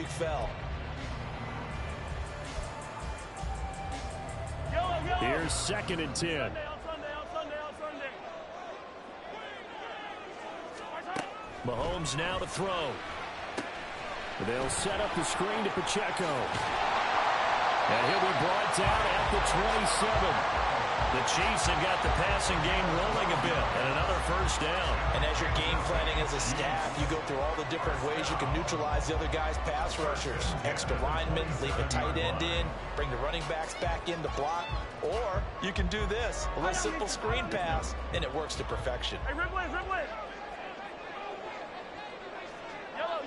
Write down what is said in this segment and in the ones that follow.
he fell. Here's 2nd and 10. Mahomes now to throw. They'll set up the screen to Pacheco. And he'll be brought down at the 27. The Chiefs have got the passing game rolling a bit, and another first down. And as you're game planning as a staff, you go through all the different ways you can neutralize the other guy's pass rushers. Extra linemen, leave a tight end in, bring the running backs back in to block. Or you can do this, a little simple screen pass, and it works to perfection. Hey, Ripley. Yellow.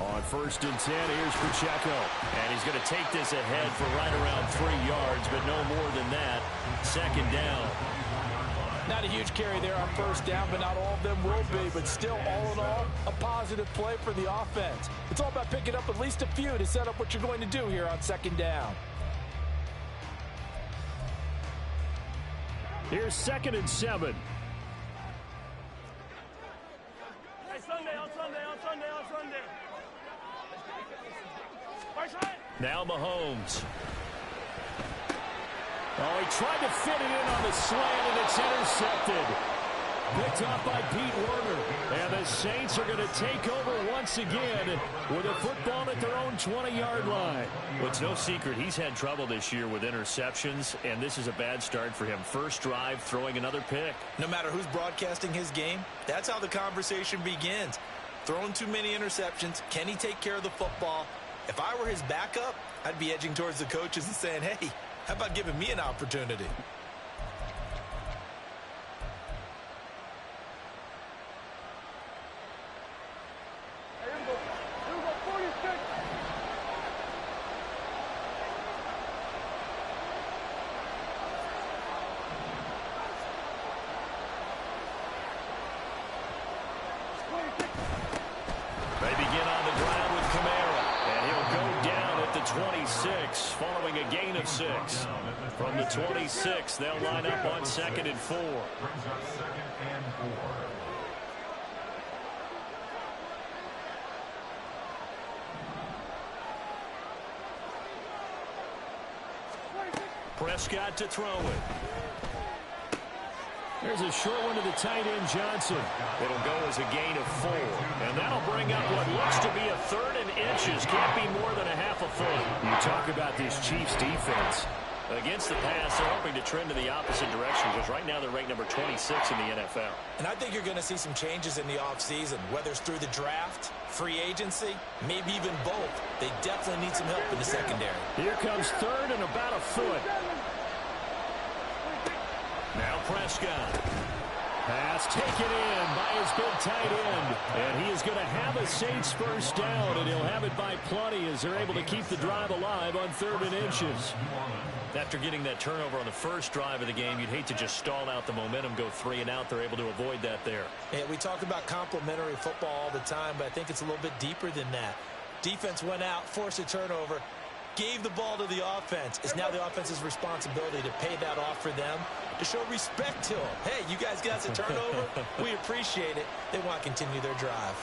On 1st and 10, here's Pacheco. And he's going to take this ahead for right around 3 yards, but no more than that. 2nd down. Not a huge carry there on 1st down, but not all of them will be. But still, all in all, a positive play for the offense. It's all about picking up at least a few to set up what you're going to do here on 2nd down. Here's 2nd and 7. Hey, Sunday. Now Mahomes. Oh, he tried to fit it in on the slant, and it's intercepted. Picked off by Pete Werner. And the Saints are going to take over once again with a football at their own 20-yard line. Well, it's no secret he's had trouble this year with interceptions, and this is a bad start for him. First drive, throwing another pick. No matter who's broadcasting his game, that's how the conversation begins. Throwing too many interceptions, can he take care of the football? If I were his backup, I'd be edging towards the coaches and saying, hey, how about giving me an opportunity? They begin on the ground with Kamara, and he'll go down at the 26, following a gain of 6. From the 26, they'll line up on 2nd and 4. Prescott to throw it. There's a short one to the tight end, Johnson. It'll go as a gain of 4. And that'll bring up what looks to be a 3rd and inches. Can't be more than a half a foot. You talk about this Chiefs defense. Against the pass, they're hoping to trend in the opposite direction, because right now they're ranked number 26 in the NFL. And I think you're going to see some changes in the offseason, whether it's through the draft, free agency, maybe even both. They definitely need some help in the secondary. Here comes 3rd and about a foot. Now Prescott. Pass taken in by his big tight end. And he is going to have a Saints first down, and he'll have it by plenty as they're able to keep the drive alive on 3rd and inches. After getting that turnover on the first drive of the game, you'd hate to just stall out the momentum, go 3 and out. They're able to avoid that there. Yeah, we talk about complementary football all the time, but I think it's a little bit deeper than that. Defense went out, forced a turnover, gave the ball to the offense. It's now the offense's responsibility to pay that off for them, to show respect to them. Hey, you guys got a turnover? We appreciate it. They want to continue their drive.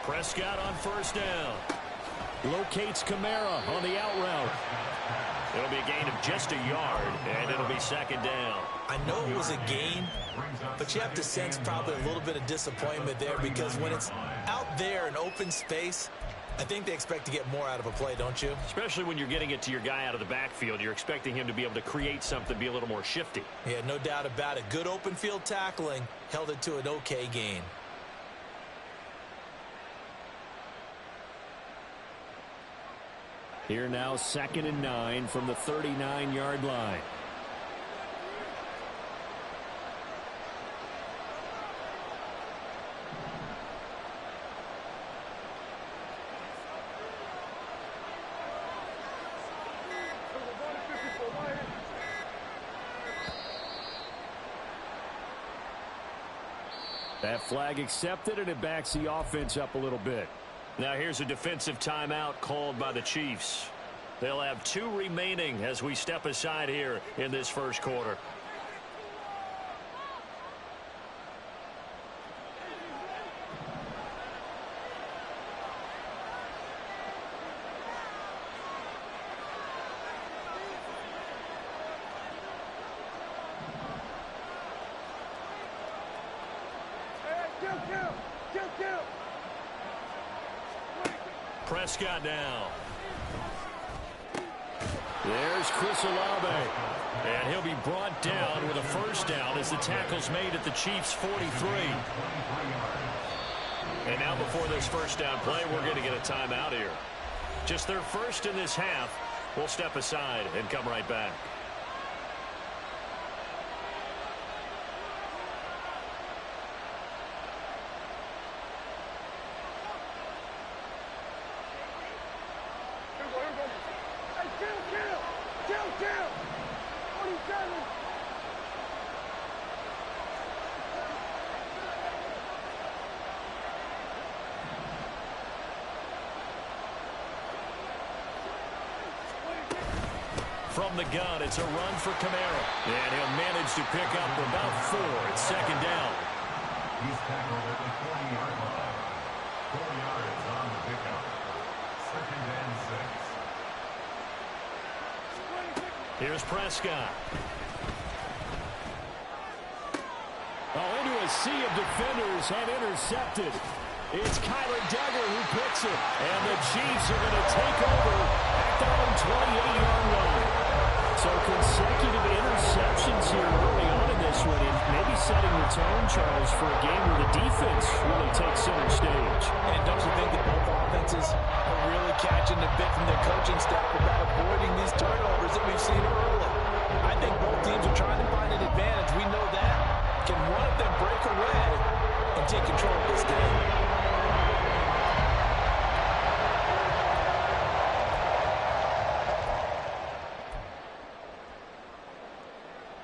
Prescott on first down. Locates Kamara on the out route. It'll be a gain of just a yard, and it'll be 2nd down. I know it was a gain, but you have to sense probably a little bit of disappointment there, because when it's out there in open space, I think they expect to get more out of a play, don't you? Especially when you're getting it to your guy out of the backfield. You're expecting him to be able to create something, be a little more shifty. Yeah, no doubt about it. Good open field tackling held it to an okay gain. Here now, 2nd and 9 from the 39-yard line. That flag accepted, and it backs the offense up a little bit. Now here's a defensive timeout called by the Chiefs. They'll have 2 remaining as we step aside here in this first quarter. Prescott now. There's Chris Olave. And he'll be brought down with a first down as the tackle's made at the Chiefs' 43. And now before this first down play, we're going to get a timeout here. Just their first in this half. We'll step aside and come right back. From the gun, it's a run for Kamara. And he'll manage to pick up about 4. It's second down. He's tackled at the 40-yard line. 4 yards on the pickup. Second and 6. Here's Prescott. Oh, into a sea of defenders and intercepted. It's Kyler Duggar who picks it. And the Chiefs are going to take over at their own 28-yard line. So consecutive interceptions here early on in this one, and maybe setting the tone, Charles, for a game where the defense really takes center stage. And don't you think that both offenses are really catching the bit from their coaching staff about avoiding these turnovers that we've seen early? I think both teams are trying to find an advantage. We know that. Can one of them break away and take control of this game?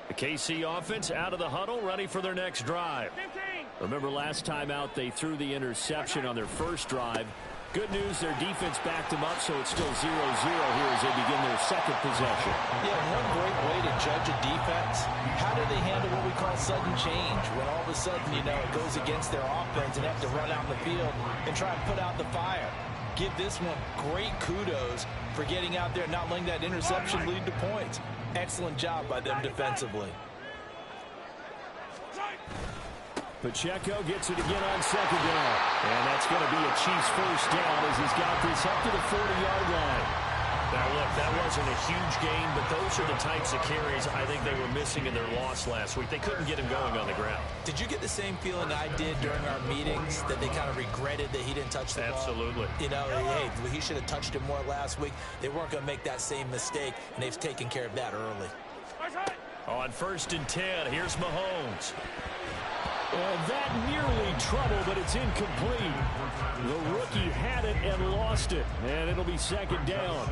The KC offense out of the huddle, ready for their next drive. 15. Remember last time out, they threw the interception on their first drive. Good news, their defense backed them up, so it's still 0-0 here as they begin their second possession. Yeah, one great way to judge a defense, how do they handle what we call sudden change? When all of a sudden, you know, it goes against their offense and they have to run out in the field and try and put out the fire. Give this one great kudos for getting out there and not letting that interception lead to points. Excellent job by them defensively. Pacheco gets it again on second down. And that's going to be a Chiefs first down as he's got this up to the 40-yard line. Now, look, that wasn't a huge gain, but those are the types of carries I think they were missing in their loss last week. They couldn't get him going on the ground. Did you get the same feeling I did during our meetings, that they kind of regretted that he didn't touch the ball? Absolutely. You know, hey, he should have touched it more last week. They weren't going to make that same mistake, and they've taken care of that early. On 1st and 10, here's Mahomes. And that nearly trouble, but it's incomplete. The rookie had it and lost it, and it'll be second down.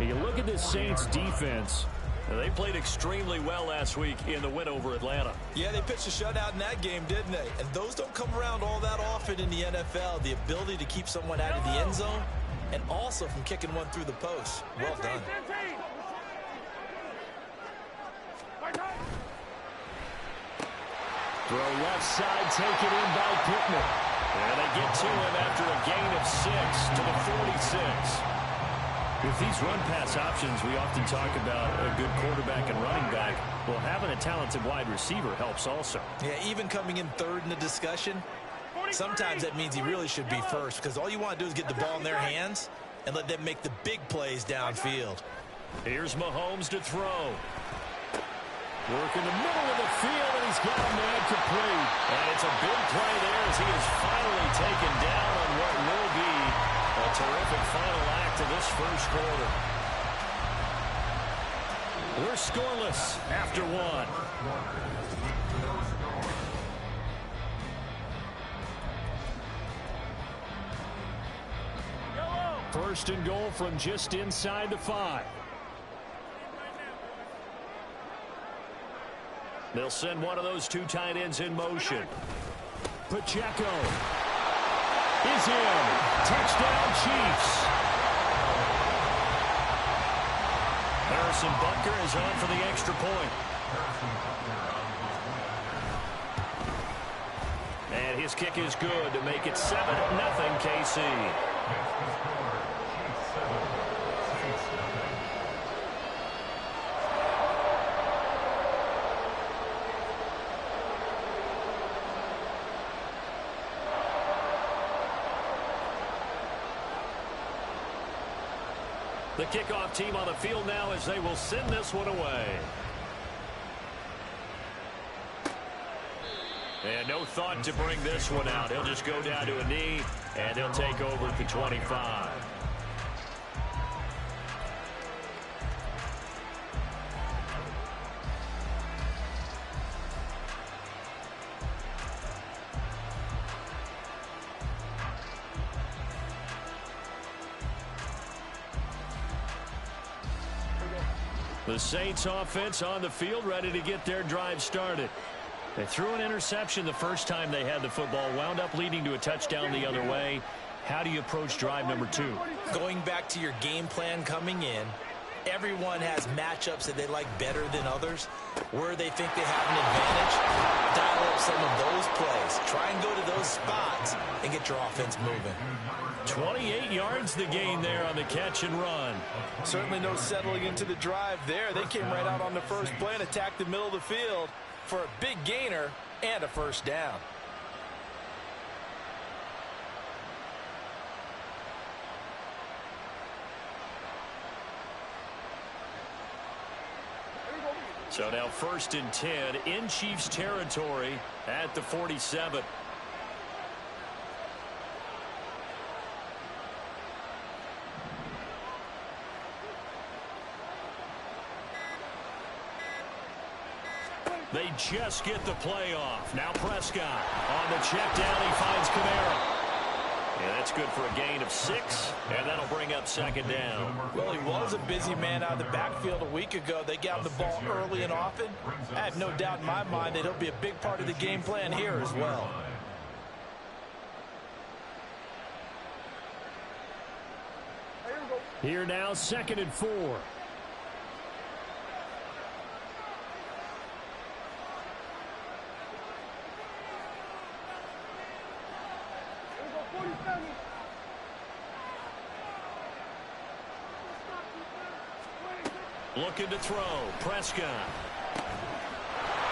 And you look at this Saints defense. They played extremely well last week in the win over Atlanta. Yeah, they pitched a shutout in that game, didn't they? And those don't come around all that often in the NFL. The ability to keep someone out of the end zone and also from kicking one through the post. Well done. Throw left side, taken in by Pittman. And they get to him after a gain of 6 to the 46. With these run-pass options, we often talk about a good quarterback and running back. Well, having a talented wide receiver helps also. Yeah, even coming in third in the discussion, sometimes that means he really should be first, because all you want to do is get the ball in their hands and let them make the big plays downfield. Here's Mahomes to throw. Work in the middle of the field, and he's got a man complete. And it's a big play there as he is finally taken down on what will be a terrific final act of this first quarter. We're scoreless after one. First and goal from just inside the 5. They'll send one of those 2 tight ends in motion. Pacheco is in. Touchdown, Chiefs. Harrison Butker is on for the extra point. And his kick is good to make it 7-0 KC. The kickoff team on the field now as they will send this one away. And no thought to bring this one out. He'll just go down to a knee, and he'll take over at the 25. The Saints offense on the field, ready to get their drive started. They threw an interception the first time they had the football, wound up leading to a touchdown the other way. How do you approach drive number 2? Going back to your game plan coming in, everyone has matchups that they like better than others. Where they think they have an advantage, dial up some of those plays. Try and go to those spots and get your offense moving. 28 yards the gain there on the catch and run. Certainly no settling into the drive there. They came right out on the first play and attacked the middle of the field for a big gainer and a first down. So now 1st and 10 in Chiefs territory at the 47. They just get the play off. Now Prescott on the check down. He finds Kamara. Yeah, that's good for a gain of 6, and that'll bring up 2nd down. Well, he was a busy man out of the backfield a week ago. They got him the ball early and often. I have no doubt in my mind that he'll be a big part of the game plan here as well. Here now, 2nd and 4. Looking to throw. Prescott.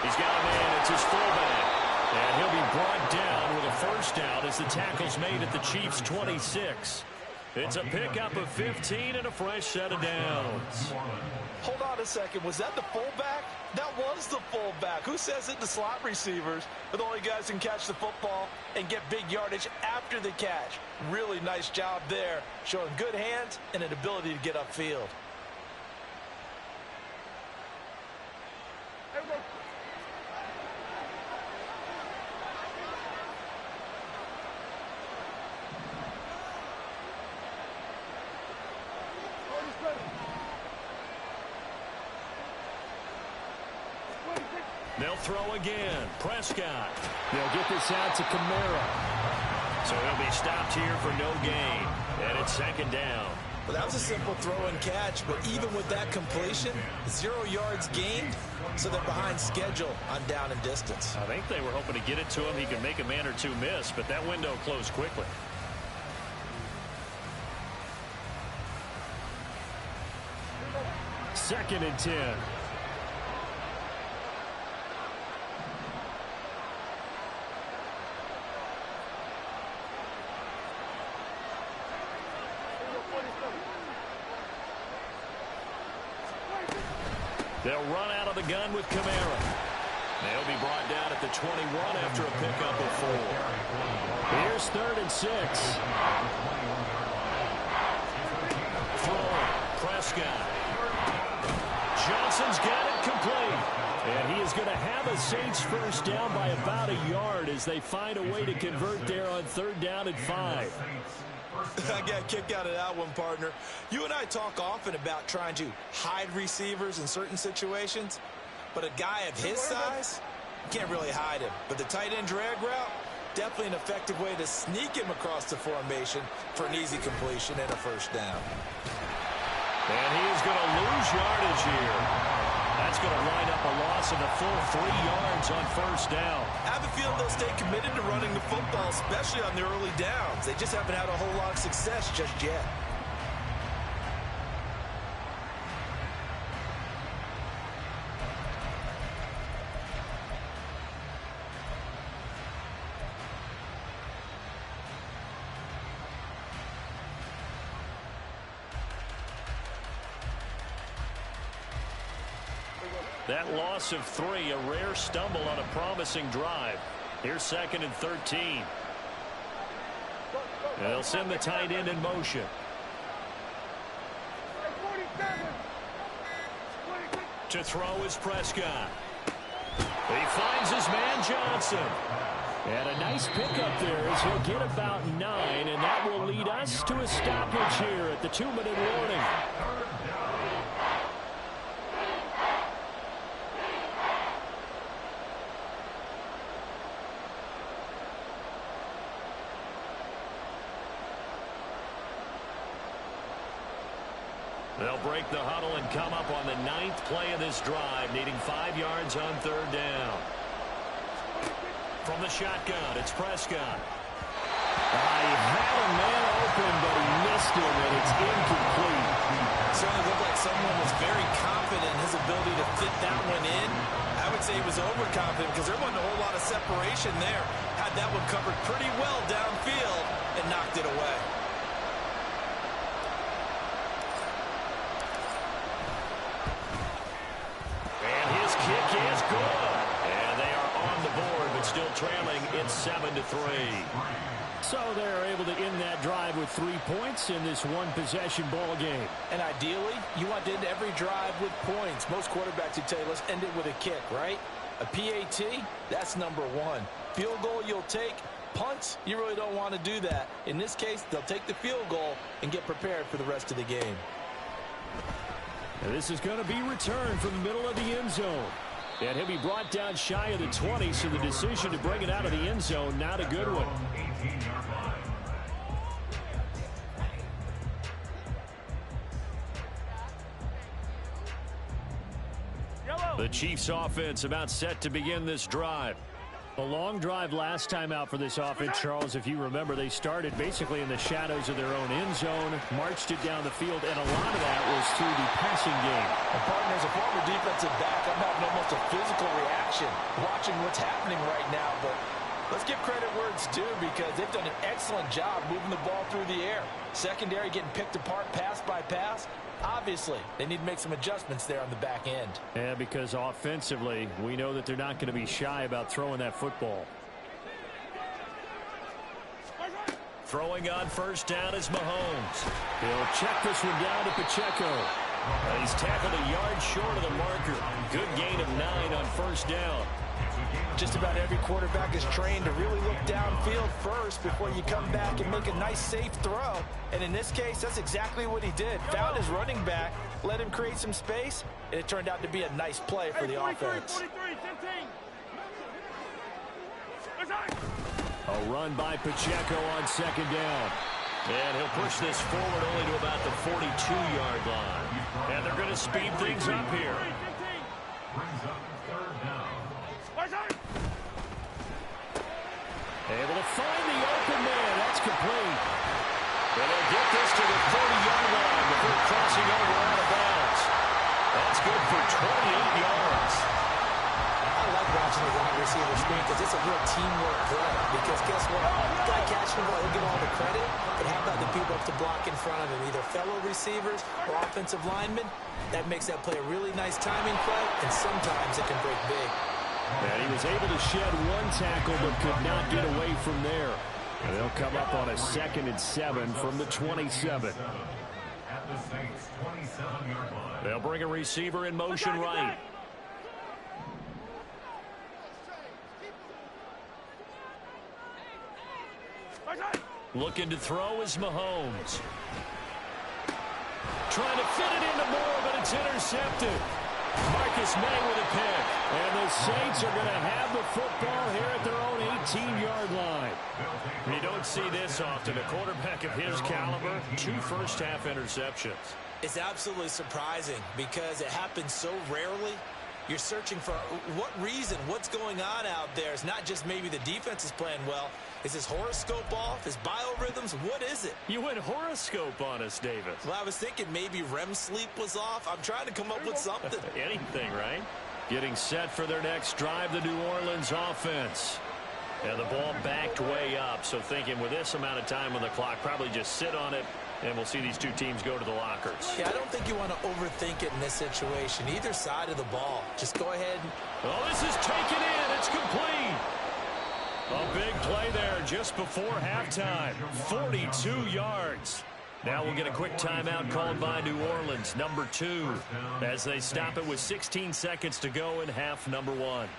He's got a man. It's his fullback. And he'll be brought down with a first down as the tackle's made at the Chiefs' 26. It's a pickup of 15 and a fresh set of downs. Hold on a second. Was that the fullback? That was the fullback. Who says it? The slot receivers are the only guys who can catch the football and get big yardage after the catch. Really nice job there, showing good hands and an ability to get upfield. They'll throw again. Prescott. They'll get this out to Kamara. So he'll be stopped here for no gain. And it's 2nd down. Well, that was a simple throw and catch, but even with that completion, 0 yards gained, so they're behind schedule on down and distance. I think they were hoping to get it to him. He could make a man or two miss, but that window closed quickly. Second and 10. They'll run out of the gun with Kamara. They'll be brought down at the 21 after a pickup of 4. Here's 3rd and 6. Throwing. Prescott. Johnson's got it complete. And he is going to have a Saints first down by about a yard as they find a way to convert there on 3rd down and 5. I got a kick out of that one, partner. You and I talk often about trying to hide receivers in certain situations, but a guy of his size, you can't really hide him. But the tight end drag route, definitely an effective way to sneak him across the formation for an easy completion and a first down. And he is going to lose lose yardage here. That's going to line up a loss of a full 3 yards on first down. I have a feeling they'll stay committed to running the football, especially on their early downs. They just haven't had a whole lot of success just yet. That loss of 3, a rare stumble on a promising drive. Here's 2nd and 13. They'll send the tight end in motion. To throw is Prescott. He finds his man Johnson. And a nice pickup there as he'll get about 9, and that will lead us to a stoppage here at the 2-minute warning. They'll break the huddle and come up on the 9th play of this drive, needing 5 yards on 3rd down. From the shotgun, it's Prescott. He had a man open, but he missed him, and it's incomplete. It certainly looked like someone was very confident in his ability to fit that one in. I would say he was overconfident because there wasn't a whole lot of separation there. Had that one covered pretty well downfield and knocked it away. Kick is good. And they are on the board, but still trailing. It's 7-3. So they're able to end that drive with 3 points in this one-possession ball game. And ideally, you want to end every drive with points. Most quarterbacks would tell you, let's end it with a kick, right? A PAT, that's number 1. Field goal you'll take. Punts, you really don't want to do that. In this case, they'll take the field goal and get prepared for the rest of the game. And this is going to be returned from the middle of the end zone. And he'll be brought down shy of the 20, so the decision to bring it out of the end zone, not a good one. The Chiefs offense about set to begin this drive. A long drive last time out for this offense, Charles. If you remember, they started basically in the shadows of their own end zone, marched it down the field, and a lot of that was through the passing game. And partner, as a former defensive back, I'm having almost a physical reaction watching what's happening right now. But let's give credit where it's due because they've done an excellent job moving the ball through the air. Secondary getting picked apart pass by pass. Obviously, they need to make some adjustments there on the back end. Yeah, because offensively, we know that they're not going to be shy about throwing that football. Throwing on first down is Mahomes. He'll check this one down to Pacheco. He's tackled a yard short of the marker. Good gain of 9 on first down. Just about every quarterback is trained to really look downfield first before you come back and make a nice, safe throw. And in this case, that's exactly what he did. Found his running back, let him create some space, and it turned out to be a nice play for the offense. A run by Pacheco on second down. And he'll push this forward only to about the 42-yard line. And they're going to speed things up here. Able to find the open man. That's complete. And they'll get this to the 30-yard line before crossing over out of bounds. That's good for 28 yards. I like watching the wide receiver screen because it's a real teamwork play. Because guess what? The guy catching the ball, he'll get all the credit. But how about the people up to block in front of him? Either fellow receivers or offensive linemen. That makes that play a really nice timing play, and sometimes it can break big. And he was able to shed one tackle but could not get away from there. And they'll come up on a 2nd and 7 from the 27. They'll bring a receiver in motion right. Looking to throw is Mahomes. Trying to fit it into Moore, but it's intercepted. Marcus May with a pick. And the Saints are going to have the football here at their own 18-yard line. You don't see this often. A quarterback of his caliber, 2 first-half interceptions. It's absolutely surprising because it happens so rarely. You're searching for what reason, what's going on out there. It's not just maybe the defense is playing well. Is his horoscope off? His biorhythms? What is it? You went horoscope on us, Davis. Well, I was thinking maybe REM sleep was off. I'm trying to come up with something. Anything, right? Getting set for their next drive, the New Orleans offense. And the ball backed way up, so thinking with this amount of time on the clock, probably just sit on it, and we'll see these two teams go to the lockers. Yeah, I don't think you want to overthink it in this situation. Either side of the ball. Just go ahead. Oh, this is taken in. It's complete. A big play there just before halftime. 42 yards. Now we'll get a quick timeout called by New Orleans, number 2, as they stop it with 16 seconds to go in half number 1.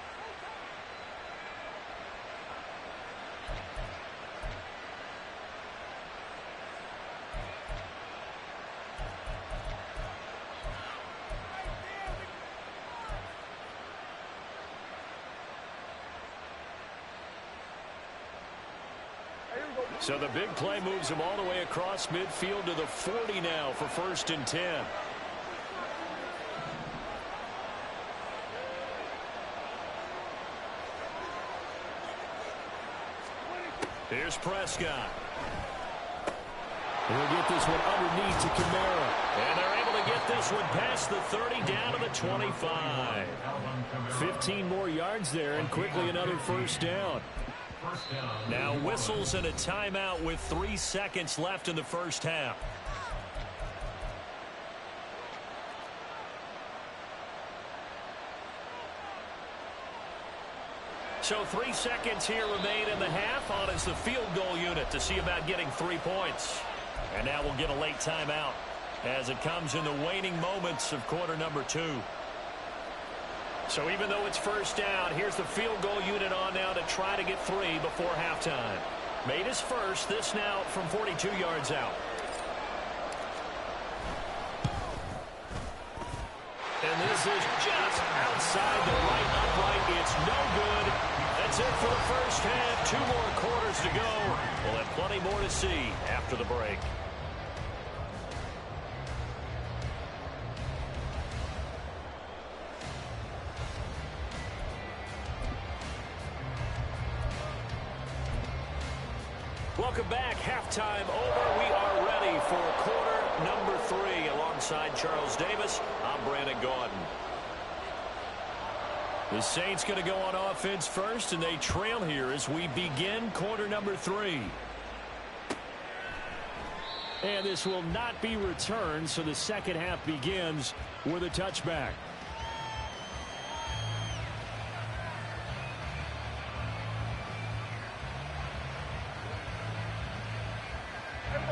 So the big play moves him all the way across midfield to the 40 now for 1st and 10. Here's Prescott. He'll get this one underneath to Kamara. And they're able to get this one past the 30 down to the 25. 15 more yards there and quickly another 1st down. Now whistles and a timeout with 3 seconds left in the 1st half. So 3 seconds here remain in the half. On is the field goal unit to see about getting 3 points. And now we'll get a late timeout as it comes in the waning moments of quarter number 2. So even though it's 1st down, here's the field goal unit on now to try to get 3 before halftime. Made his first, this now from 42 yards out. And this is just outside the right upright. It's no good. That's it for the 1st half. 2 more quarters to go. We'll have plenty more to see after the break. Welcome back. Halftime over. We are ready for quarter number 3. Alongside Charles Davis, I'm Brandon Gaudin. The Saints going to go on offense first, and they trail here as we begin quarter number 3. And this will not be returned, so the second half begins with a touchback.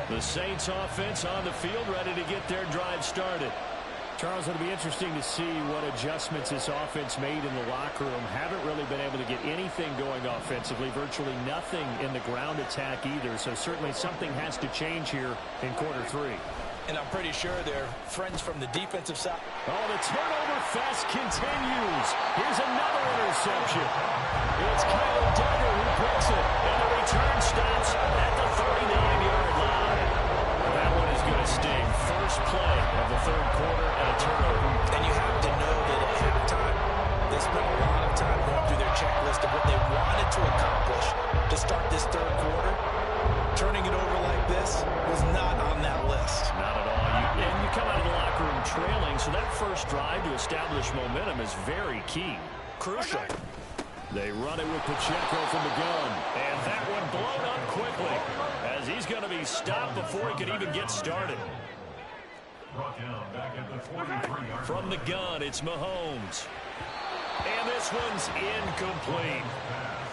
The Saints offense on the field, ready to get their drive started. Charles, it'll be interesting to see what adjustments this offense made in the locker room. Haven't really been able to get anything going offensively, virtually nothing in the ground attack either. So certainly something has to change here in quarter 3. And I'm pretty sure they're friends from the defensive side. Oh, the turnover fest continues. Here's another interception. It's Kyle Duggar who breaks it. And the return stops at the 39-yard line. That one is going to sting. First play of the 3rd quarter and a turnover. And you have to know that at halftime, they spent a lot of time going through their checklist of what they wanted to accomplish to start this 3rd quarter. Turning it over like this was not on that list. Not at all. And you come out of the locker room trailing, so that first drive to establish momentum is very key. Crucial. They run it with Pacheco from the gun. And that one blown up quickly as he's going to be stopped before he can even get started. Brought down back at the 43-yard From the gun, it's Mahomes. And this one's incomplete.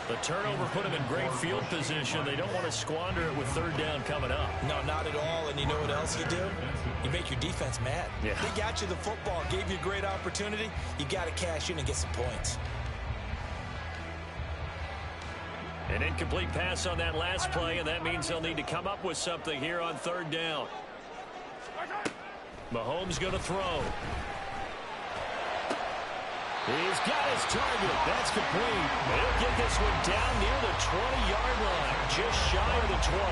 The turnover put him in great field position. They don't want to squander it with 3rd down coming up. No, not at all. And you know what else you do? You make your defense mad. Yeah. They got you the football, gave you a great opportunity. You got to cash in and get some points. An incomplete pass on that last play, and that means they'll need to come up with something here on 3rd down. Mahomes going to throw. He's got his target. That's complete. He'll get this one down near the 20-yard line, just shy of the 20.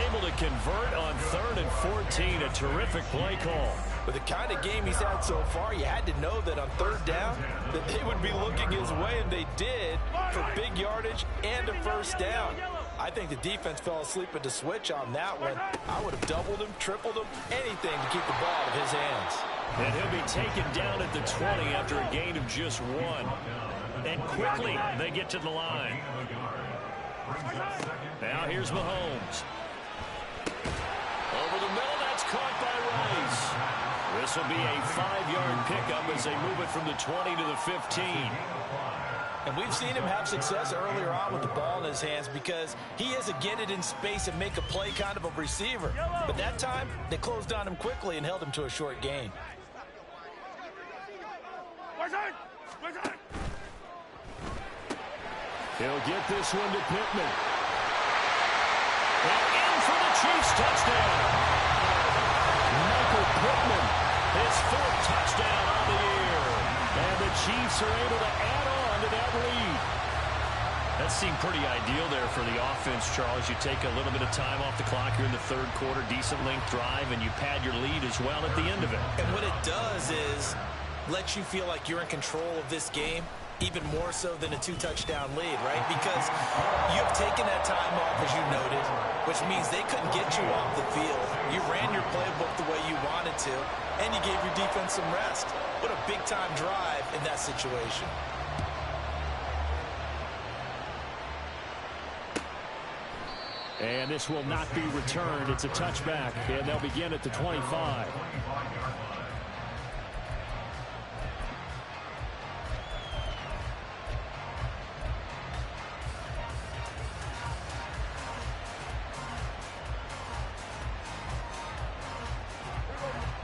Able to convert on 3rd and 14. A terrific play call. With the kind of game he's had so far, you had to know that on third down that they would be looking his way, and they did, for big yardage and a first down. I think the defense fell asleep at the switch on that one. I would have doubled him, tripled him, anything to keep the ball out of his hands. And he'll be taken down at the 20 after a gain of just 1. And quickly they get to the line. Now here's Mahomes. Over the middle, that's caught by Rice. This will be a 5-yard pickup as they move it from the 20 to the 15. And we've seen him have success earlier on with the ball in his hands because he is a get it in space and make a play kind of a receiver. But that time, they closed on him quickly and held him to a short gain. He'll get this one to Pittman. And in for the Chiefs touchdown. Michael Pittman, his 4th touchdown on the year. And the Chiefs are able to add on to that lead. That seemed pretty ideal there for the offense, Charles. You take a little bit of time off the clock here in the 3rd quarter, decent length drive, and you pad your lead as well at the end of it. And what it does is let you feel like you're in control of this game, even more so than a 2-touchdown lead, right? Because you've taken that time off, as you noted, which means they couldn't get you off the field. You ran your playbook the way you wanted to, and you gave your defense some rest. What a big-time drive in that situation. And this will not be returned. It's a touchback, and they'll begin at the 25.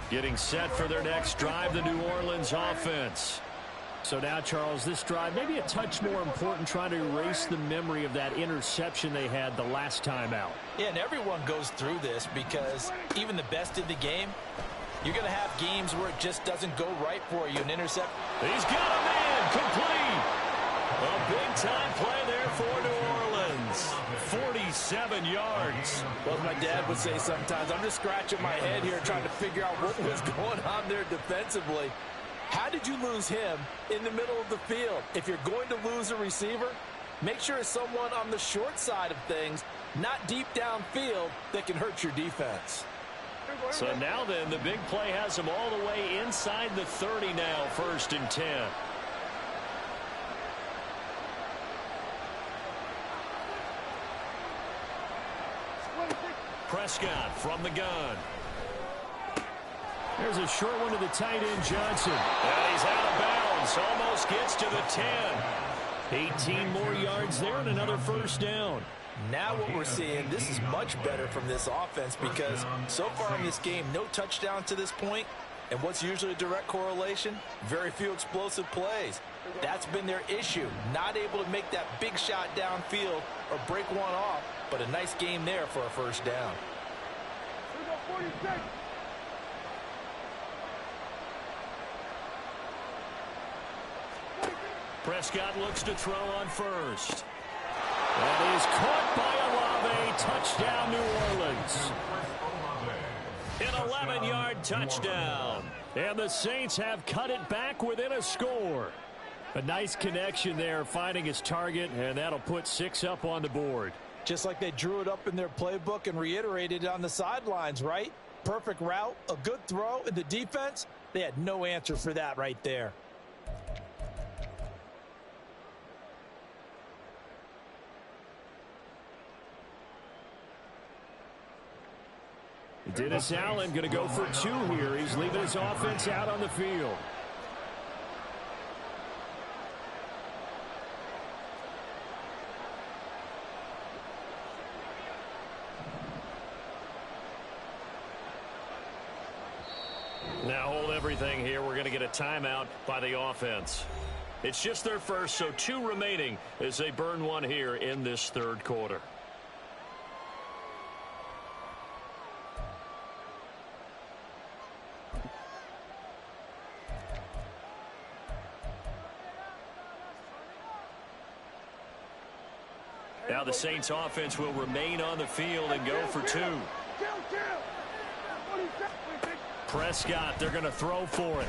Getting set for their next drive, the New Orleans offense. So now, Charles, this drive maybe a touch more important, trying to erase the memory of that interception they had the last time out. Yeah, and everyone goes through this because even the best in the game, you're going to have games where it just doesn't go right for you. An intercept. He's got a man complete. A big-time play there for New Orleans. 47 yards. Well, as my dad would say sometimes, I'm just scratching my head here trying to figure out what was going on there defensively. How did you lose him in the middle of the field? If you're going to lose a receiver, make sure it's someone on the short side of things, not deep downfield, that can hurt your defense. So now then, the big play has him all the way inside the 30 now, 1st and 10. Prescott from the gun. There's a short one to the tight end, Johnson. And he's out of bounds. Almost gets to the 10. 18 more yards there and another first down. Now what we're seeing, this is much better from this offense because so far in this game, no touchdown to this point. And what's usually a direct correlation? Very few explosive plays. That's been their issue. Not able to make that big shot downfield or break one off. But a nice game there for a first down. Prescott looks to throw on first. And he's caught by Olave. Touchdown, New Orleans. An 11-yard touchdown. And the Saints have cut it back within a score. A nice connection there, finding his target, and that'll put 6 up on the board. Just like they drew it up in their playbook and reiterated it on the sidelines, right? Perfect route, a good throw, and the defense, they had no answer for that right there. Dennis Allen going to go for 2 here. He's leaving his offense out on the field. Now hold everything here. We're going to get a timeout by the offense. It's just their first, so 2 remaining as they burn one here in this 3rd quarter. Now the Saints offense will remain on the field and go for 2. Prescott, they're going to throw for it.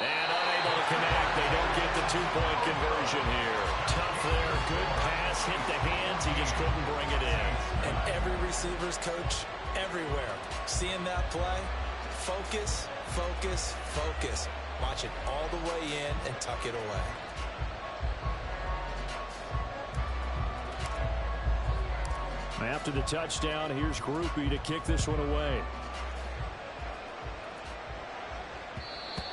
And unable to connect. They don't get the two-point conversion here. Tough there. Good pass. Hit the hands. He just couldn't bring it in. And every receiver's coach everywhere. Seeing that play, focus, focus, focus. Watch it all the way in and tuck it away. After the touchdown, here's Grupe to kick this one away.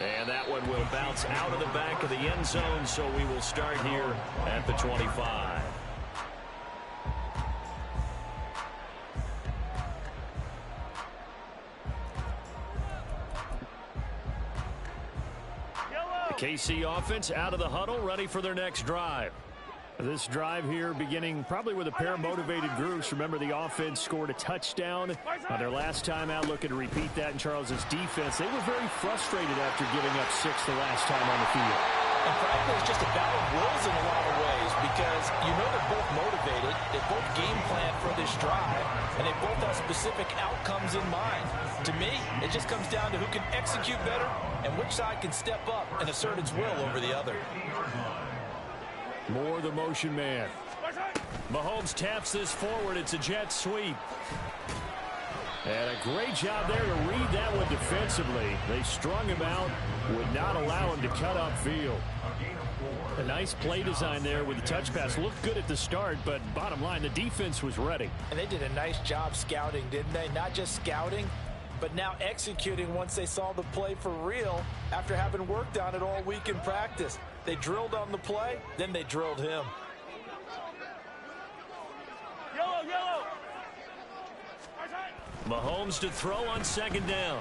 And that one will bounce out of the back of the end zone, so we will start here at the 25. The KC offense out of the huddle, ready for their next drive. This drive here beginning probably with a pair of motivated groups. Remember, the offense scored a touchdown their last time out, looking to repeat that in Charles's defense. They were very frustrated after giving up 6 the last time on the field. And frankly, it's just a battle of wills in a lot of ways because you know they're both motivated, they both game plan for this drive, and they both have specific outcomes in mind. To me, it just comes down to who can execute better and which side can step up and assert its will over the other. More the motion man. Mahomes taps this forward. It's a jet sweep. And a great job there to read that one defensively. They strung him out, would not allow him to cut upfield. A nice play design there with the touch pass. Looked good at the start, but bottom line, the defense was ready. And they did a nice job scouting, didn't they? Not just scouting, but now executing once they saw the play for real after having worked on it all week in practice. They drilled on the play, then they drilled him. Yellow, yellow. Mahomes to throw on second down.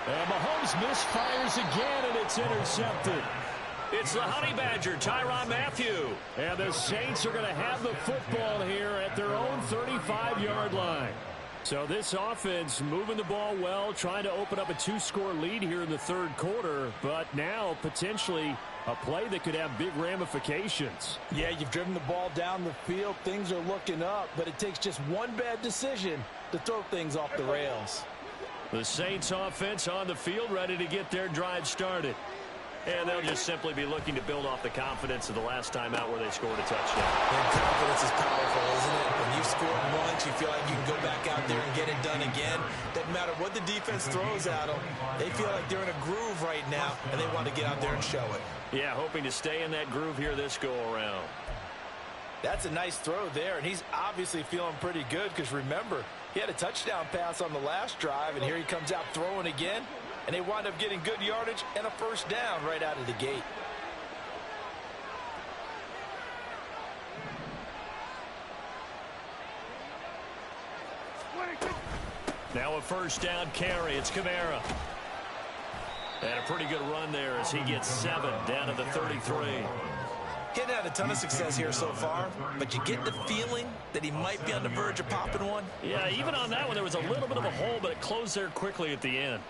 And Mahomes misfires again, and it's intercepted. It's the Honey Badger, Tyrann Mathieu. And the Saints are going to have the football here at their own 35-yard line. So this offense moving the ball well, trying to open up a 2-score lead here in the third quarter, but now potentially a play that could have big ramifications. Yeah, you've driven the ball down the field. Things are looking up, but it takes just one bad decision to throw things off the rails. The Saints offense on the field, ready to get their drive started. And they'll just simply be looking to build off the confidence of the last time out where they scored a touchdown. And confidence is powerful, isn't it? When you've scored once, you feel like you can go back out there and get it done again. Doesn't matter what the defense throws at them. They feel like they're in a groove right now, and they want to get out there and show it. Yeah, hoping to stay in that groove here this go-around. That's a nice throw there, and he's obviously feeling pretty good because, remember, he had a touchdown pass on the last drive, and here he comes out throwing again. And they wind up getting good yardage and a first down right out of the gate. Now a first down carry. It's Kamara. And a pretty good run there as he gets 7 down to the 33. He hadn't had a ton of success here so far, but you get the feeling that he might be on the verge of popping one. Yeah, even on that one, there was a little bit of a hole, but it closed there quickly at the end.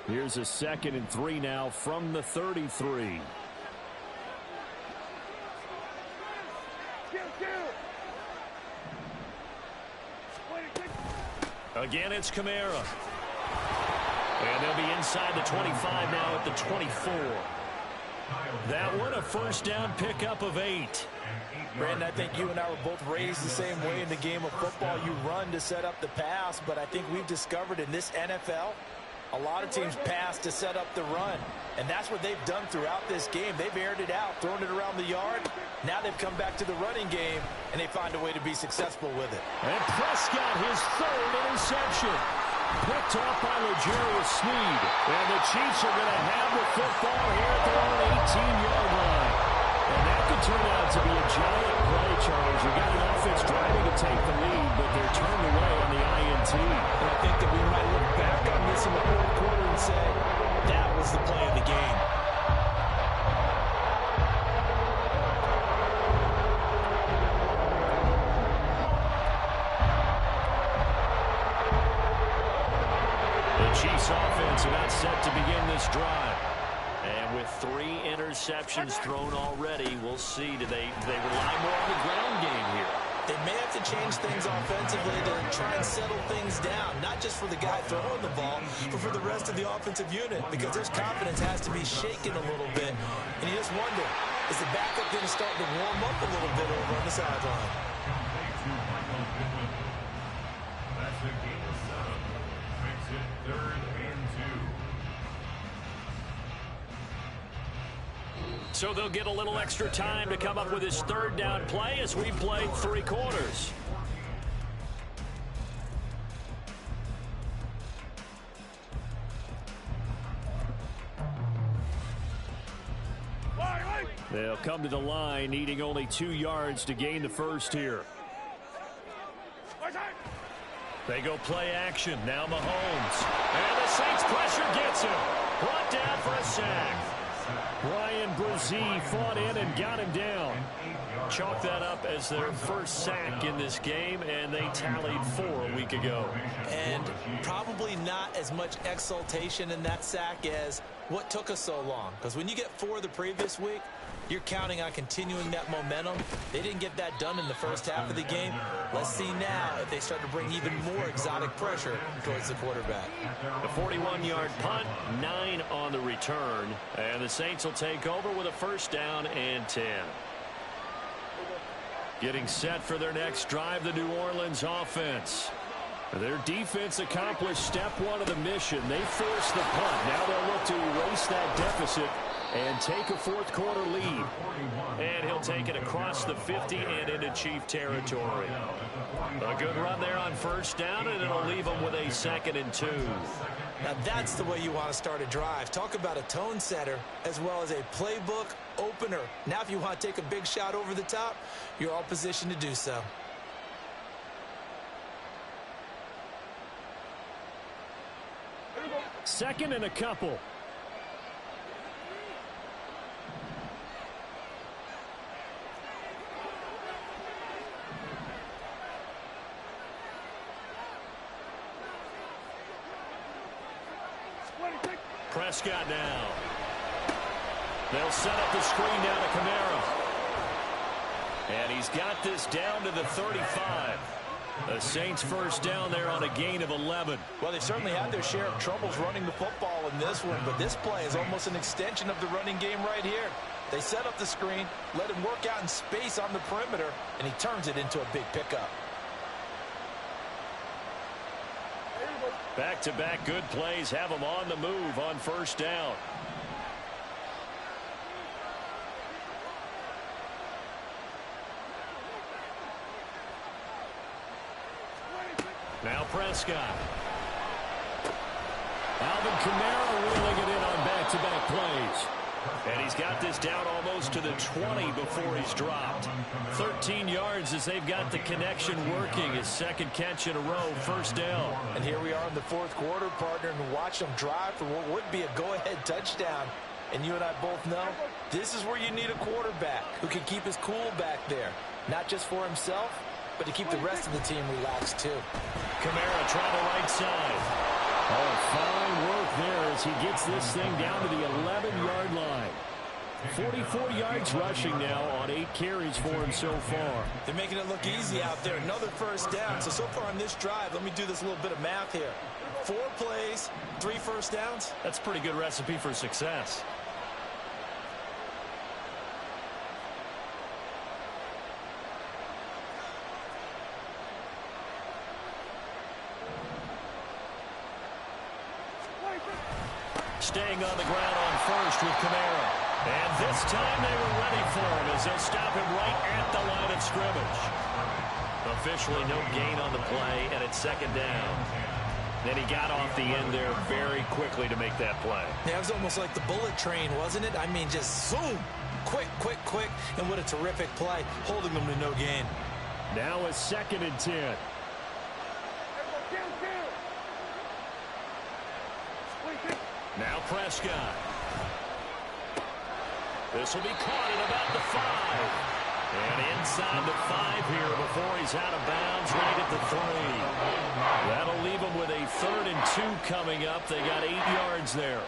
Here's a 2nd and 3 now from the 33. Again, it's Kamara. And they'll be inside the 25 now at the 24. That one, a first down pickup of 8. Brandon, I think you and I were both raised the same way in the game of football. You run to set up the pass, but I think we've discovered in this NFL, a lot of teams pass to set up the run, and that's what they've done throughout this game. They've aired it out, thrown it around the yard. Now they've come back to the running game, and they find a way to be successful with it. And Prescott, his 3rd interception. Picked off by L'Jarius Sneed. And the Chiefs are going to have the football here at their own 18-yard line. And that could turn out to be a giant play, Charles. You got an offense driving to take the lead, but they're turned away on the INT. And I think that we might look back on this in the fourth quarter and say, that was the play of the game. The Chiefs offense about set to begin this drive. And with 3 interceptions thrown already. We'll see. Do they rely more on the ground game here? They may have to change things offensively to try and settle things down, not just for the guy throwing the ball, but for the rest of the offensive unit, because their confidence has to be shaken a little bit. And you just wonder, is the backup going to start to warm up a little bit over on the sideline? That's a gain of 7. Makes it 3rd and 2. So they'll get a little extra time to come up with his 3rd down play as we played 3 quarters. They'll come to the line needing only 2 yards to gain the first here. They go play action. Now Mahomes. And the Saints pressure gets him. Brought down for a sack. Ryan Brzee fought in and got him down. Chalk that up as their first sack in this game, and they tallied 4 a week ago. And probably not as much exultation in that sack as what took us so long. Because when you get 4 the previous week, you're counting on continuing that momentum. They didn't get that done in the first half of the game. Let's see now if they start to bring even more exotic pressure towards the quarterback. The 41-yard punt, 9 on the return. And the Saints will take over with a 1st down and 10. Getting set for their next drive, the New Orleans offense. Their defense accomplished step 1 of the mission. They forced the punt. Now they'll look to erase that deficit and take a 4th quarter lead. And he'll take it across the 50 and into Chief territory. A good run there on 1st down, and it'll leave them with a 2nd and 2. Now that's the way you want to start a drive. Talk about a tone setter as well as a playbook opener. Now if you want to take a big shot over the top, you're all positioned to do so. Second and a couple. Prescott now. They'll set up the screen down to Kamara. And he's got this down to the 35. The Saints 1st down there on a gain of 11. Well, they certainly had their share of troubles running the football in this one, but this play is almost an extension of the running game right here. They set up the screen, let him work out in space on the perimeter, and he turns it into a big pickup. Back-to-back good plays have them on the move on 1st down. Now Prescott. Alvin Kamara wheeling it in on back-to-back plays. And he's got this down almost to the 20 before he's dropped. 13 yards as they've got the connection working. His 2nd catch in a row, 1st down. And here we are in the 4th quarter, partner, and watch them drive for what would be a go-ahead touchdown. And you and I both know this is where you need a quarterback who can keep his cool back there. Not just for himself, but to keep the rest of the team relaxed too. Kamara trying the right side. Oh, fine work there as he gets this thing down to the 11-yard line. 44 yards rushing now on 8 carries for him so far. They're making it look easy out there. Another 1st down. So far on this drive, let me do this little bit of math here. 4 plays, 3 1st downs. That's a pretty good recipe for success. Staying on the ground on 1st with Kamara. And this time they were ready for him as they'll stop him right at the line of scrimmage. Officially no gain on the play, and it's 2nd down. Then he got off the end there very quickly to make that play. Yeah, it was almost like the bullet train, wasn't it? I mean, just zoom. Quick, quick, quick. And what a terrific play, holding them to no gain. Now a 2nd and 10. Now Prescott. This will be caught at about the 5. And inside the 5 here before he's out of bounds right at the 3. That'll leave him with a 3rd and 2 coming up. They got 8 yards there.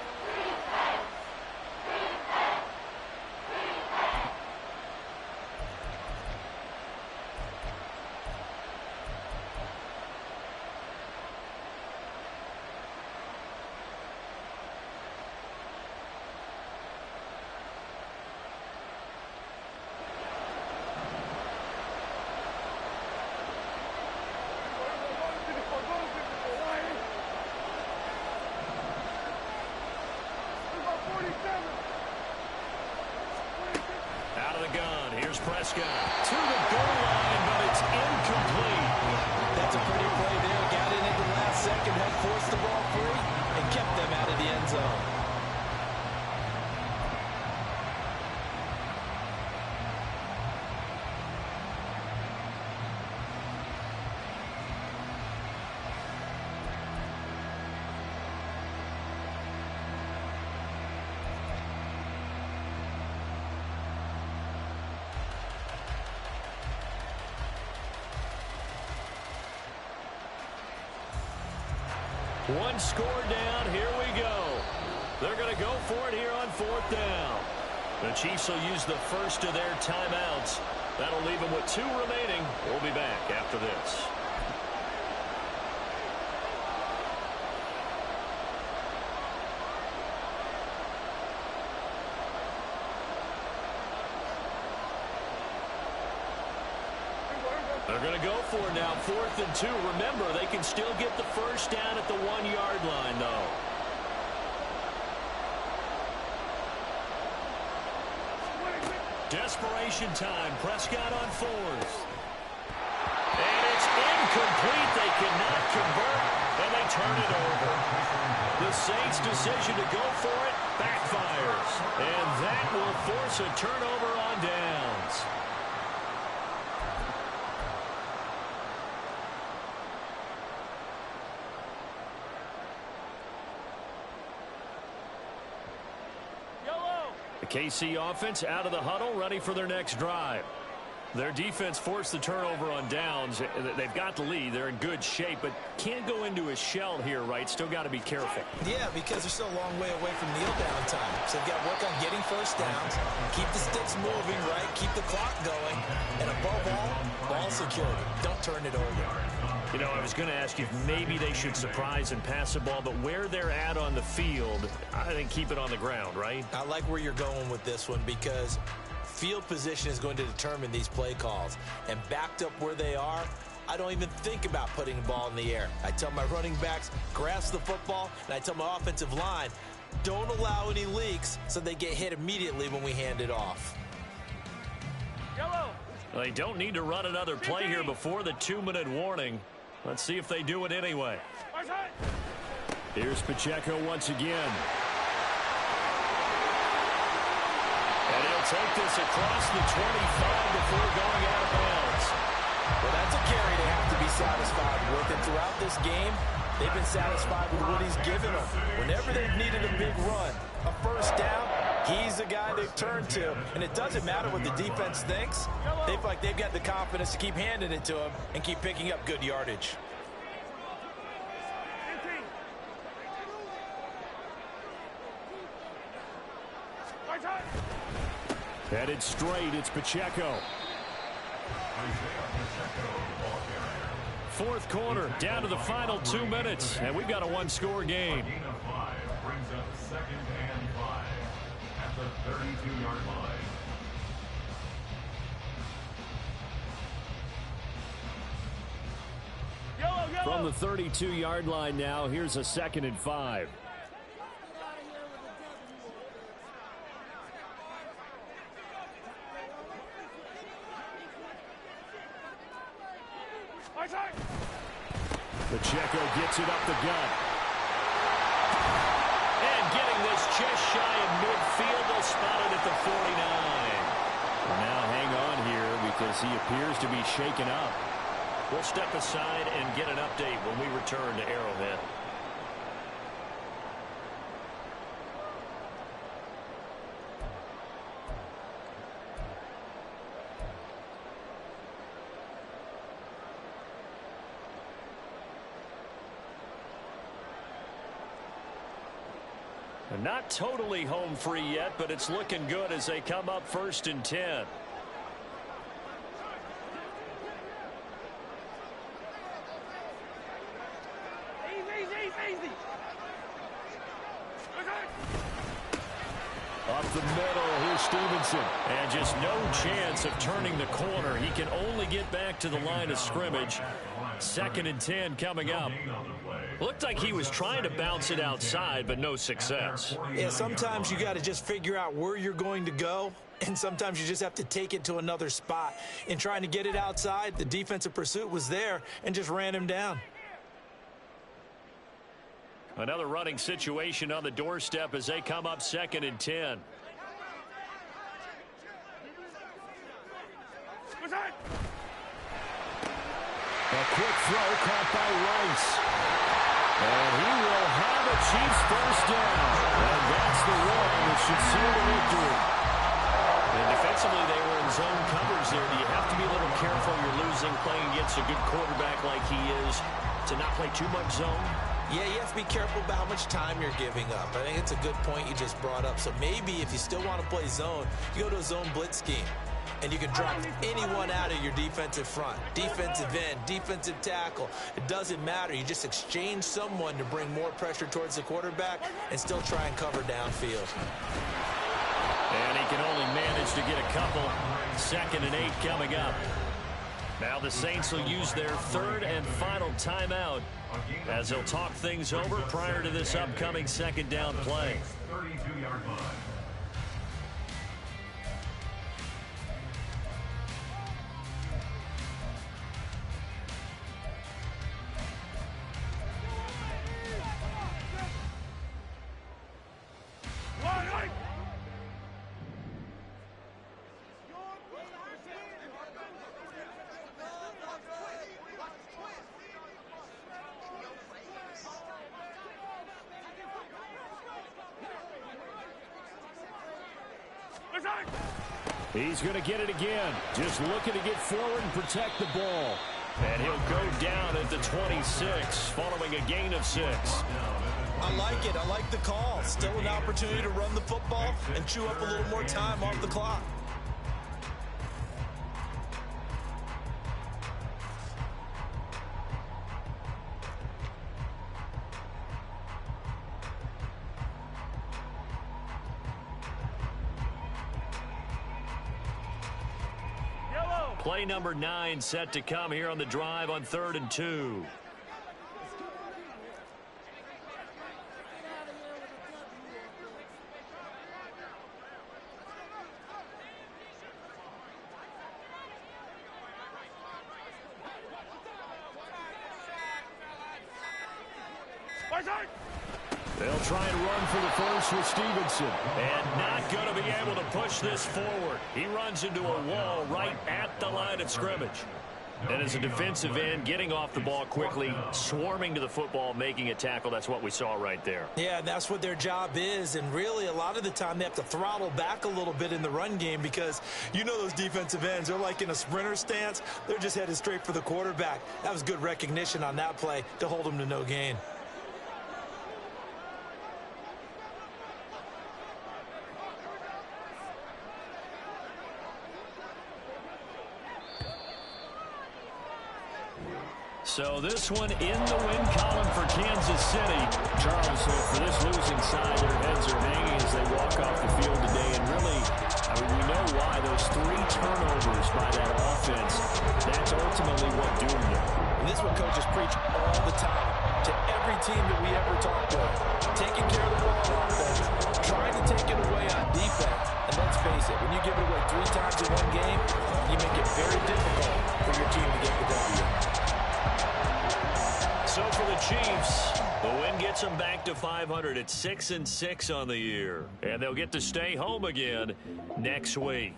Prescott to the goal line, but it's incomplete. That's a pretty play there. Got in at the last second, had forced the ball free, and kept them out of the end zone. One score down. Here we go. They're going to go for it here on 4th down. The Chiefs will use the first of their timeouts. That'll leave them with 2 remaining. We'll be back after this. They're going to go for it now, 4th and 2. Remember, they can still get the first down at the 1-yard line, though. Desperation time. Prescott on 4th. And it's incomplete. They cannot convert, and they turn it over. The Saints' decision to go for it backfires, and that will force a turnover on downs. The KC offense out of the huddle, ready for their next drive. Their defense forced the turnover on downs. They've got the lead. They're in good shape, but can't go into a shell here, right? Still got to be careful. Yeah, because they're still a long way away from kneel down time. So they've got to work on getting first downs, keep the sticks moving, right? Keep the clock going. And above all, ball security. Don't turn it over. You know, I was going to ask you if maybe they should surprise and pass the ball, but where they're at on the field, I think keep it on the ground, right? I like where you're going with this one because field position is going to determine these play calls. And backed up where they are, I don't even think about putting the ball in the air. I tell my running backs, grasp the football, and I tell my offensive line, don't allow any leaks so they get hit immediately when we hand it off. Yellow. Well, they don't need to run another play here before the 2-minute warning. Let's see if they do it anyway. Here's Pacheco once again. And he'll take this across the 25 before going out of bounds. Well, that's a carry they have to be satisfied with. And throughout this game, they've been satisfied with what he's given them. Whenever they've needed a big run, a first down, he's the guy they've turned to. And it doesn't matter what the defense thinks. They feel like they've got the confidence to keep handing it to him and keep picking up good yardage. Headed straight, it's Pacheco. 4th quarter, down to the final 2 minutes, and we've got a 1-score game. Brings up 2nd and 5 at the 32-yard line. From the 32-yard line now, here's a 2nd and 5. Pacheco gets it up the gut. And getting this just shy of midfield, they'll spot it at the 49. Well, now hang on here because he appears to be shaken up. We'll step aside and get an update when we return to Arrowhead. Not totally home free yet, but it's looking good as they come up 1st and 10. Easy. Up the middle, here's Stevenson. And just no chance of turning the corner. He can only get back to the line of scrimmage. 2nd and 10 coming up. Looked like he was trying to bounce it outside, but no success. Yeah, sometimes you got to just figure out where you're going to go And sometimes you just have to take it to another spot. In trying to get it outside, the defensive pursuit was there and just ran him down. Another running situation on the doorstep as they come up 2nd and 10. A quick throw caught by Rice. And he will have a Chiefs first down. And that's the one that should seal the victory. And defensively, they were in zone coverage there. Do you have to be a little careful? You're losing playing against a good quarterback like he is to not play too much zone? Yeah, you have to be careful about how much time you're giving up. I think it's a good point you just brought up. So maybe if you still want to play zone, you go to a zone blitz scheme. And you can drop anyone out of your defensive front. Defensive end, defensive tackle. It doesn't matter. You just exchange someone to bring more pressure towards the quarterback and still try and cover downfield. And he can only manage to get a couple. 2nd and 8 coming up. Now the Saints will use their 3rd and final timeout as they'll talk things over prior to this upcoming 2nd down play. 32-yard line. He's going to get it again. Just looking to get forward and protect the ball. And he'll go down at the 26 following a gain of 6. I like it. I like the call. Still an opportunity to run the football and chew up a little more time off the clock. Play number 9 set to come here on the drive on 3rd and 2. They'll try and run for the first with Stevenson. And not going to be able to push this forward. He runs into a wall right at the line of scrimmage. And as a defensive end, getting off the ball quickly, swarming to the football, making a tackle, that's what we saw right there. Yeah, and that's what their job is. And really, a lot of the time, they have to throttle back a little bit in the run game because you know those defensive ends, they're like in a sprinter stance. They're just headed straight for the quarterback. That was good recognition on that play to hold them to no gain. So this one in the win column for Kansas City. Charles, for this losing side, their heads are hanging as they walk off the field today. And really, I mean, we know why those 3 turnovers by that offense, that's ultimately what doomed them. And this is what coaches preach all the time to every team that we ever talk to. Taking care of the ball on offense, trying to take it away on defense. And let's face it, when you give it away 3 times in one game, you make it very difficult for your team to get the W. So for the Chiefs, the win gets them back to 500 at 6-6 on the year. And they'll get to stay home again next week.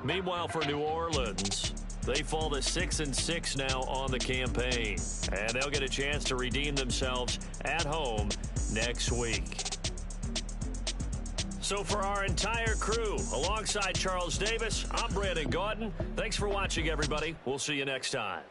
Meanwhile, for New Orleans, they fall to 6-6 now on the campaign. And they'll get a chance to redeem themselves at home next week. So for our entire crew, alongside Charles Davis, I'm Brandon Gaudin. Thanks for watching, everybody. We'll see you next time.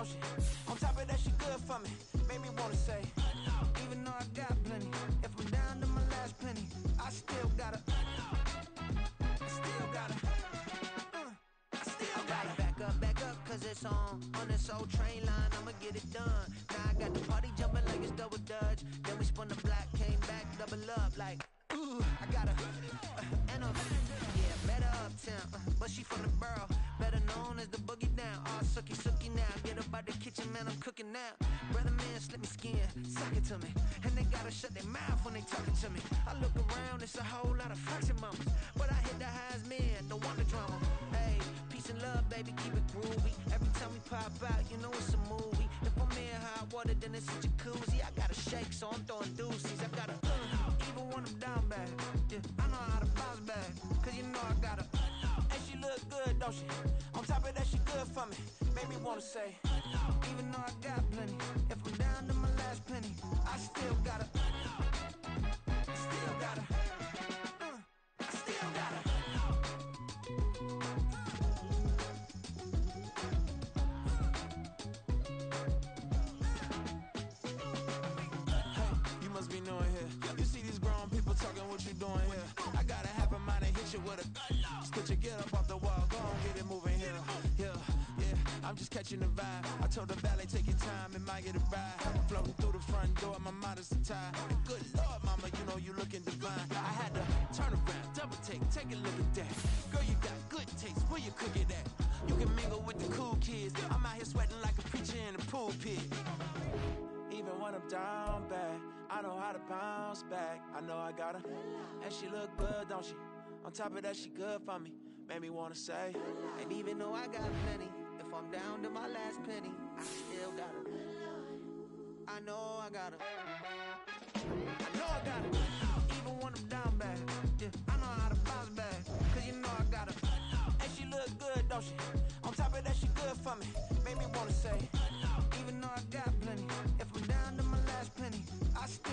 don't she? On top of that, she good for me. Made me wanna say, even though I got plenty, if I'm down to my last penny, I still gotta, back up, cause it's on this old train line, I'ma get it done. Now I got the party jumping like it's double dutch. Then we spun the block, came back, double up like, ooh, I got a, and yeah, better uptown, but she from the borough, better known as the boogie down. All sucky now, get up out the kitchen, man, I'm cooking now. Brother man, slip me skin, suck it to me, and they gotta shut their mouth when they talking to me. I look around, it's a whole lot of flexing mamas, but I hit the highs, man, don't want the drama. Hey, peace and love, baby, keep it groovy. Every time we pop out, you know it's a movie. If I'm in hot water, then it's a jacuzzi. I gotta shake, so I'm throwing deuces. I gotta, even when I'm down bad, yeah, I know how to bounce back, cause you know I gotta, and she look good, don't she? On top of that, she good for me. Made me wanna say, even though I got plenty, if I'm down to my last penny, I still gotta, I still gotta. Be knowing here. You see these grown people talking, what you doing here? I got a half a mind to hit you with a Could you get up off the wall, go on, get it moving here. Yeah, I'm just catching the vibe. I told the valet, take your time, it might get a ride. Floating through the front door, my mind is a tie. And good Lord, mama, you know you looking divine. I had to turn around, double take a look at that. Girl, you got good taste, where you cook it at? You can mingle with the cool kids. I'm out here sweating like a preacher in a pulpit. Even when I'm down bad, I know how to bounce back. I know I got her, and she look good, don't she? On top of that, she good for me. Made me wanna say, and even though I got plenty, if I'm down to my last penny, I still got her. I know I got her. I know I got her. Even when I'm down bad, yeah, I know how to bounce back, cause you know I got her. And she look good, don't she? On top of that, she good for me. Made me wanna say, even though I got plenty, if I'm down to my last penny, I still